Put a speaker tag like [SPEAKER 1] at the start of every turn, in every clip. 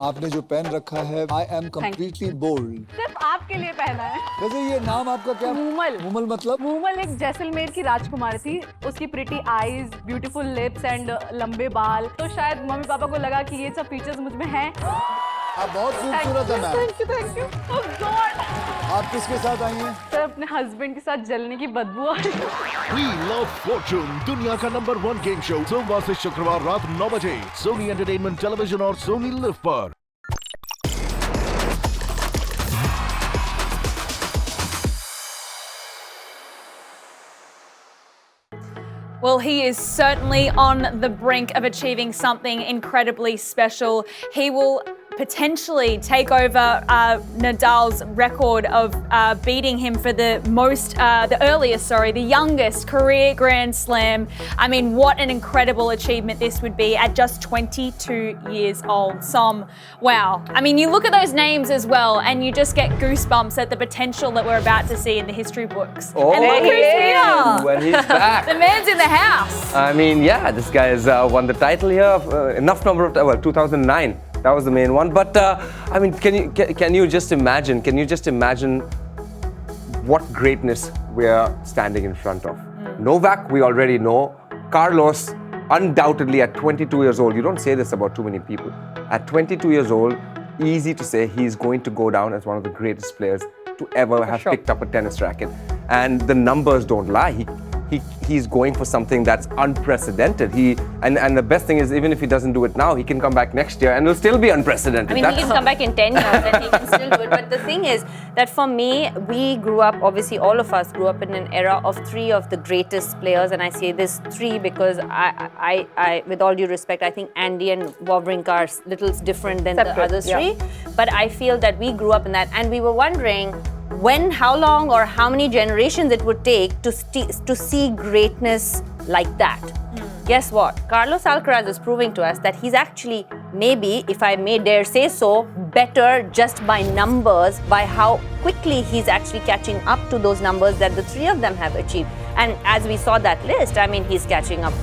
[SPEAKER 1] आपने जो पेन रखा है, I am completely bold.
[SPEAKER 2] सिर्फ आपके लिए पहना है।
[SPEAKER 1] वैसे ये नाम आपका क्या?
[SPEAKER 2] मूमल।
[SPEAKER 1] मूमल मतलब?
[SPEAKER 2] मूमल एक जैसलमेर की राजकुमारी थी। उसकी pretty eyes, beautiful lips and लंबे बाल। तो शायद मम्मी पापा को लगा कि ये सब फीचर्स मुझ में हैं।
[SPEAKER 1] आप बहुत खूबसूरत हैं ma'am.
[SPEAKER 2] Thank you. Oh God!
[SPEAKER 1] आप किसके साथ आई हैं?
[SPEAKER 2] सर अपने हस्बैंड के साथ जलने की बदबू आ रही है।
[SPEAKER 3] We Love Fortune, दुनिया का नंबर 1 गेम शो सोमवार से शुक्रवार रात 9 बजे सोनी एंटरटेनमेंट टेलीविजन और सोनी लिव पर।
[SPEAKER 4] Well, he is certainly on the brink of achieving something incredibly special. He will potentially take over Nadal's record of beating him for the youngest career Grand Slam. I mean, what an incredible achievement this would be at just 22 years old. Wow. I mean, you look at those names as well and you just get goosebumps at the potential that we're about to see in the history books.
[SPEAKER 5] Oh,
[SPEAKER 4] and look who's here!
[SPEAKER 5] When he's back.
[SPEAKER 4] The man's in the house.
[SPEAKER 5] I mean, yeah, this guy has won the title here. Enough number of, 2009. That was the main one. But I mean, can you just imagine? Can you just imagine what greatness we are standing in front of? Novak, we already know. Carlos, undoubtedly at 22 years old. You don't say this about too many people. At 22 years old, easy to say he's going to go down as one of the greatest players to ever have picked up a tennis racket. And the numbers don't lie. He's going for something that's unprecedented. And the best thing is, even if he doesn't do it now, he can come back next year and it'll still be unprecedented.
[SPEAKER 6] I mean, he can come back in 10 years and he can still do it. But the thing is that for me, we grew up, obviously all of us grew up in an era of three of the greatest players. And I say this three because I with all due respect, I think Andy and Wawrinka are little different than the other three. But I feel that we grew up in that. And we were wondering, how long or how many generations it would take to see greatness like that. Guess what? Carlos Alcaraz is proving to us that he's actually, maybe, if I may dare say so, better just by numbers, by how quickly he's actually catching up to those numbers that the three of them have achieved. And as we saw that list, I mean, he's catching up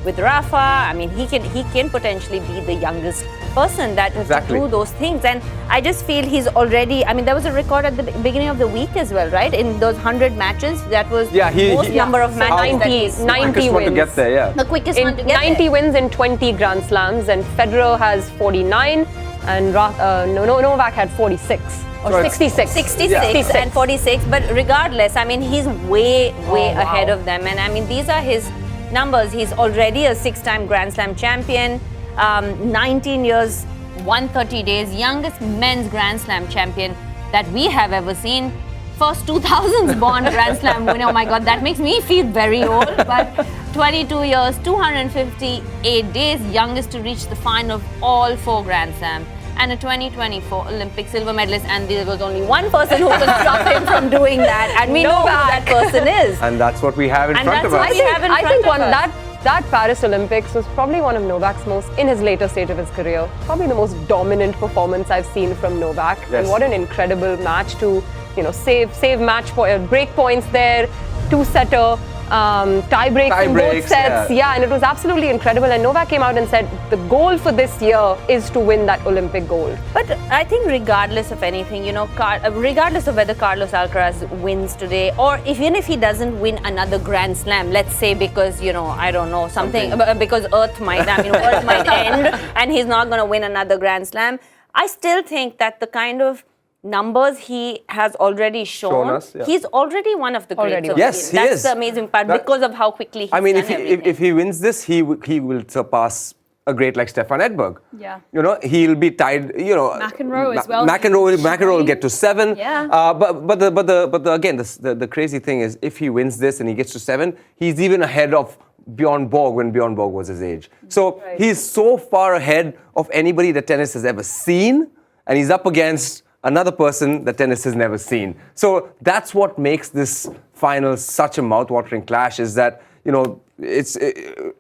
[SPEAKER 6] with Rafa. I mean, he can potentially be the youngest person that has to do those things. And I just feel he's already, I mean, there was a record at the beginning of the week as well, right? In those 100 matches, that was most number of matches.
[SPEAKER 7] 90 wins.
[SPEAKER 5] To get there, yeah.
[SPEAKER 6] The quickest one to get
[SPEAKER 7] 90 wins in 20 Grand Slams, and Federer has 49, and Novak had 46. Or 66.
[SPEAKER 6] 66 and 46. But regardless, I mean, he's way ahead of them. And I mean, these are his numbers. He's already a 6-time Grand Slam champion, 19 years, 130 days, youngest men's Grand Slam champion that we have ever seen. First 2000s born Grand Slam winner. Oh my God, that makes me feel very old. But 22 years, 258 days, youngest to reach the final of all 4 Grand Slam. And a 2024 Olympic silver medalist, and there was only one person who could stop him from doing that, and we know who that person is.
[SPEAKER 5] And that's what we have in front of us.
[SPEAKER 7] I think that Paris Olympics was probably one of Novak's most, in his later stage of his career, probably the most dominant performance I've seen from Novak. Yes. And what an incredible match to, save match point, break points there, 2-setter. Tie breaks in both sets. Yeah, and it was absolutely incredible. And Novak came out and said the goal for this year is to win that Olympic gold.
[SPEAKER 6] But I think regardless of anything, regardless of whether Carlos Alcaraz wins today, or even if he doesn't win another Grand Slam, let's say because, I don't know, something. Because Earth might end and he's not going to win another Grand Slam, I still think that the kind of numbers he has already shown us, he's already one of the greats.
[SPEAKER 5] Yes, he is.
[SPEAKER 6] That's the amazing part because of how quickly he's done everything.
[SPEAKER 5] If he wins this, he will surpass a great like Stefan Edberg.
[SPEAKER 4] Yeah.
[SPEAKER 5] He'll be tied.
[SPEAKER 4] McEnroe as well.
[SPEAKER 5] McEnroe will get to 7.
[SPEAKER 4] Yeah.
[SPEAKER 5] Again, the crazy thing is, if he wins this and he gets to 7, he's even ahead of Bjorn Borg when Bjorn Borg was his age. So he's so far ahead of anybody that tennis has ever seen, and he's up against another person that tennis has never seen. So that's what makes this final such a mouth-watering clash, is that, it's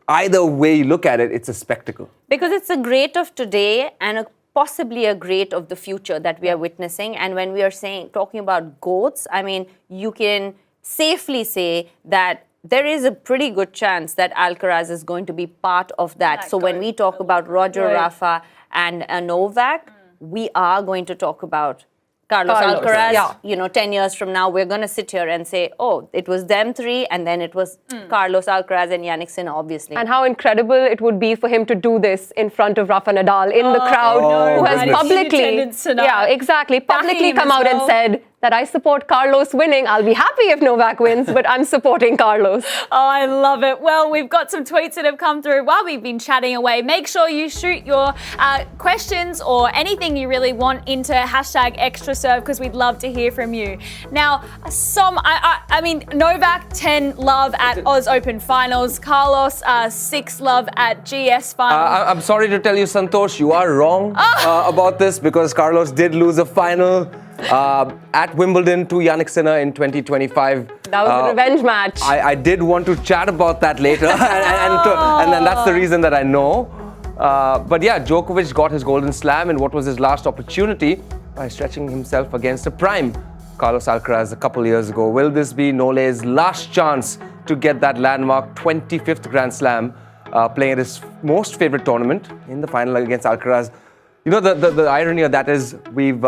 [SPEAKER 5] either way you look at it, it's a spectacle.
[SPEAKER 6] Because it's a great of today and possibly a great of the future that we are witnessing. And when we are talking about GOATs, I mean, you can safely say that there is a pretty good chance that Alcaraz is going to be part of that. So when we talk about Roger, Rafa and Novak, we are going to talk about Carlos Alcaraz.
[SPEAKER 7] Yeah.
[SPEAKER 6] 10 years from now, we're going to sit here and say, oh, it was them three, and then it was Carlos Alcaraz and Yannick Sinner, obviously.
[SPEAKER 7] And how incredible it would be for him to do this in front of Rafa Nadal in the crowd, who has
[SPEAKER 5] goodness.
[SPEAKER 7] publicly
[SPEAKER 4] him
[SPEAKER 7] come
[SPEAKER 4] as
[SPEAKER 7] out and
[SPEAKER 4] well.
[SPEAKER 7] said that I support Carlos winning. I'll be happy if Novak wins, but I'm supporting Carlos.
[SPEAKER 4] Oh, I love it. Well, we've got some tweets that have come through while we've been chatting away. Make sure you shoot your questions or anything you really want into #ExtraServe because we'd love to hear from you. Now, I mean, Novak 10 love at Oz Open Finals, Carlos 6 love at GS Finals.
[SPEAKER 5] I'm sorry to tell you, Santosh, you are wrong about this because Carlos did lose a final at Wimbledon to Yannick Sinner in 2025.
[SPEAKER 7] That was a revenge match.
[SPEAKER 5] I did want to chat about that later, and then that's the reason that I know. But yeah, Djokovic got his golden slam in what was his last opportunity by stretching himself against a prime Carlos Alcaraz a couple years ago. Will this be Nole's last chance to get that landmark 25th Grand Slam, playing at his most favorite tournament in the final against Alcaraz? You know, the irony of that is we've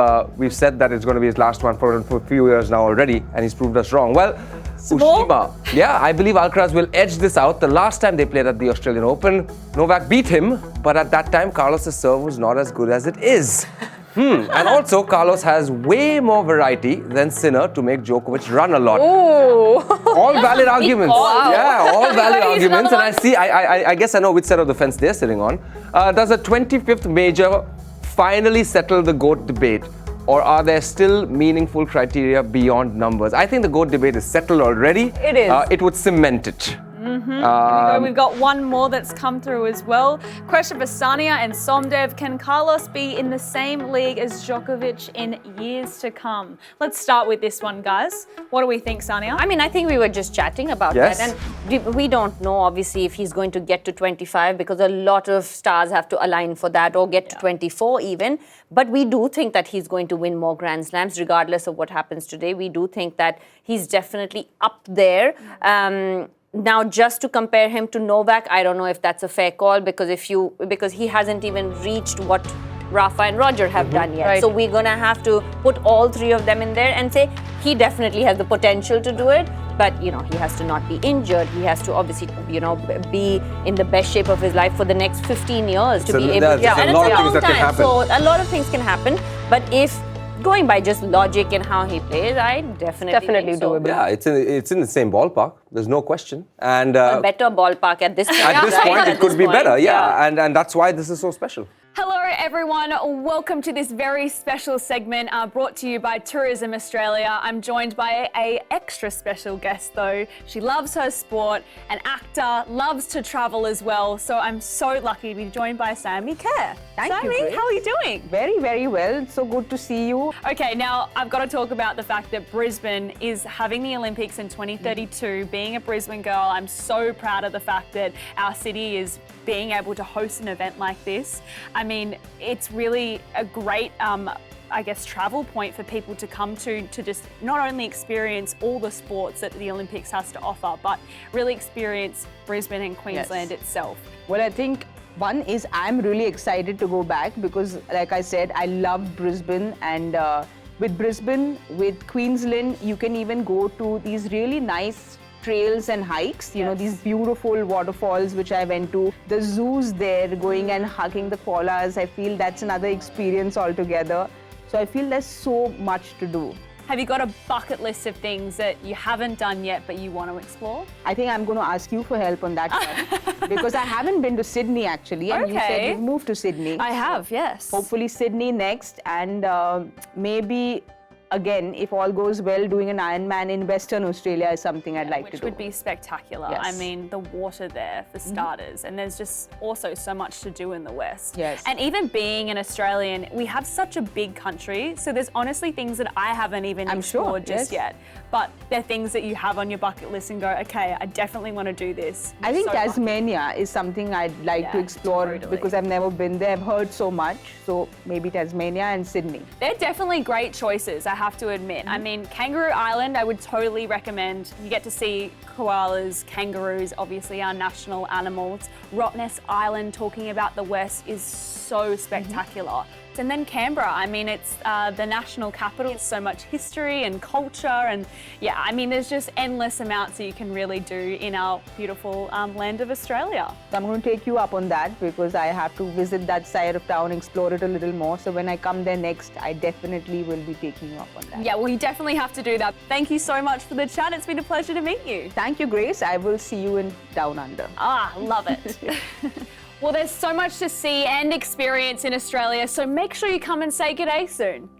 [SPEAKER 5] said that it's going to be his last one for a few years now already, and he's proved us wrong. Well, Ushima, yeah, I believe Alcaraz will edge this out. The last time they played at the Australian Open, Novak beat him, but at that time, Carlos' serve was not as good as it is. And also, Carlos has way more variety than Sinner to make Djokovic run a lot.
[SPEAKER 7] Ooh.
[SPEAKER 5] All valid arguments.
[SPEAKER 7] Wow.
[SPEAKER 5] Yeah, all valid
[SPEAKER 4] He's
[SPEAKER 5] arguments.
[SPEAKER 4] another
[SPEAKER 5] And I guess I know which side of the fence they're sitting on. Does a 25th major finally settle the GOAT debate? Or are there still meaningful criteria beyond numbers? I think the GOAT debate is settled already.
[SPEAKER 7] It is.
[SPEAKER 5] It would cement it.
[SPEAKER 4] We've got one more that's come through as well. Question for Sania and Somdev. Can Carlos be in the same league as Djokovic in years to come? Let's start with this one, guys. What do we think, Sania?
[SPEAKER 6] I mean, I think we were just chatting about
[SPEAKER 5] Yes.
[SPEAKER 6] that. And we don't know, obviously, if he's going to get to 25 because a lot of stars have to align for that or get to 24 even. But we do think that he's going to win more Grand Slams regardless of what happens today. We do think that he's definitely up there. Now, just to compare him to Novak, I don't know if that's a fair call because he hasn't even reached what Rafa and Roger have done yet.
[SPEAKER 7] Right.
[SPEAKER 6] So we're gonna have to put all three of them in there and say he definitely has the potential to do it. But he has to not be injured. He has to obviously be in the best shape of his life for the next 15 years to be able to.
[SPEAKER 5] There's a
[SPEAKER 6] And
[SPEAKER 5] lot
[SPEAKER 6] it's
[SPEAKER 5] of
[SPEAKER 6] a
[SPEAKER 5] things
[SPEAKER 6] long
[SPEAKER 5] that can
[SPEAKER 6] time.
[SPEAKER 5] happen.
[SPEAKER 6] So a lot of things can happen. But if going by just logic and how he plays, I definitely think so.
[SPEAKER 7] doable.
[SPEAKER 5] Yeah, it's in the same ballpark. There's no question. And
[SPEAKER 6] A better ballpark at this point.
[SPEAKER 5] at this
[SPEAKER 6] right?
[SPEAKER 5] point,
[SPEAKER 6] At
[SPEAKER 5] it could
[SPEAKER 6] this
[SPEAKER 5] be
[SPEAKER 6] point,
[SPEAKER 5] better. Yeah, and that's why this is so special.
[SPEAKER 4] Hello everyone, welcome to this very special segment brought to you by Tourism Australia. I'm joined by a extra special guest though. She loves her sport, an actor, loves to travel as well. So I'm so lucky to be joined by Sami Kerr.
[SPEAKER 8] Thank you,
[SPEAKER 4] Sami,
[SPEAKER 8] Grace.
[SPEAKER 4] how are you doing?
[SPEAKER 8] Very, very well. It's so good to see you.
[SPEAKER 4] Okay, now I've got to talk about the fact that Brisbane is having the Olympics in 2032. Being a Brisbane girl, I'm so proud of the fact that our city is being able to host an event like this. I mean, it's really a great, travel point for people to come to just not only experience all the sports that the Olympics has to offer, but really experience Brisbane and Queensland itself.
[SPEAKER 8] Well, I think one is I'm really excited to go back because, like I said, I love Brisbane. And with Brisbane, with Queensland, you can even go to these really nice trails and hikes, these beautiful waterfalls which I went to, the zoos there, going and hugging the koalas. I feel that's another experience altogether. So I feel there's so much to do.
[SPEAKER 4] Have you got a bucket list of things that you haven't done yet but you want to explore?
[SPEAKER 8] I think I'm going to ask you for help on that one because I haven't been to Sydney actually, and you said you've moved to Sydney.
[SPEAKER 4] I have, yes.
[SPEAKER 8] Hopefully Sydney next, and maybe again, if all goes well, doing an Ironman in Western Australia is something I'd like to do.
[SPEAKER 4] Which would be spectacular.
[SPEAKER 8] Yes.
[SPEAKER 4] I mean, the water there for starters, and there's just also so much to do in the West.
[SPEAKER 8] Yes.
[SPEAKER 4] And even being an Australian, we have such a big country, so there's honestly things that I haven't even explored just yet. But they're things that you have on your bucket list and go, okay, I definitely want to do this.
[SPEAKER 8] I think
[SPEAKER 4] So lucky.
[SPEAKER 8] Tasmania is something I'd like to explore
[SPEAKER 4] totally.
[SPEAKER 8] because I've never been there. I've heard so much. So maybe Tasmania and Sydney.
[SPEAKER 4] They're definitely great choices, I have to admit. I mean, Kangaroo Island, I would totally recommend. You get to see koalas, kangaroos, obviously our national animals. Rottnest Island, talking about the West, is so spectacular. And then Canberra, I mean, it's the national capital, so much history and culture, and yeah, I mean, there's just endless amounts that you can really do in our beautiful land of Australia.
[SPEAKER 8] So I'm going to take you up on that because I have to visit that side of town, explore it a little more. So when I come there next, I definitely will be taking you up on that.
[SPEAKER 4] Yeah, well, you definitely have to do that. Thank you so much for the chat. It's been a pleasure to meet you.
[SPEAKER 8] Thank you, Grace. I will see you in Down Under.
[SPEAKER 4] Ah, love it. Well, there's so much to see and experience in Australia, so make sure you come and say g'day soon.